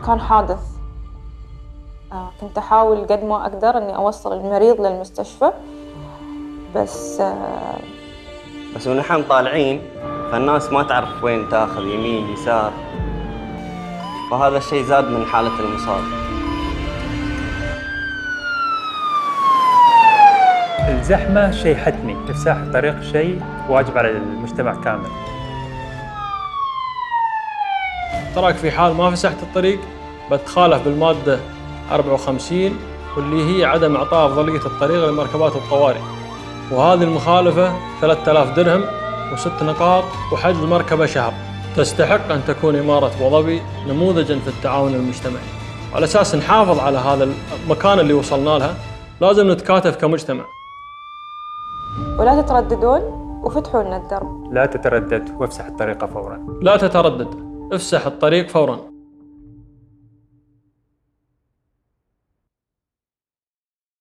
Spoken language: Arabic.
كان حادث. كنت أحاول قد ما أقدر إني أوصل المريض للمستشفى، بس ونحن طالعين فالناس ما تعرف وين تاخذ، يمين يسار، فهذا الشيء زاد من حالة المصاب. الزحمة شيء حتمي، إفساح الطريق شيء واجب على المجتمع كامل. تراك في حال ما فسحت الطريق بتخالف بالمادة 54 واللي هي عدم إعطاء أفضلية الطريق لمركبات الطوارئ، وهذه المخالفة 3000 درهم و6 نقاط وحجز المركبة شهر. تستحق أن تكون إمارة أبوظبي نموذجاً في التعاون المجتمعي. على أساس نحافظ على هذا المكان اللي وصلنا لها لازم نتكاتف كمجتمع. ولا تترددون وفتحوا لنا الدرب. لا تتردد وافسح الطريق فوراً. لا تتردد، افسح الطريق فوراً.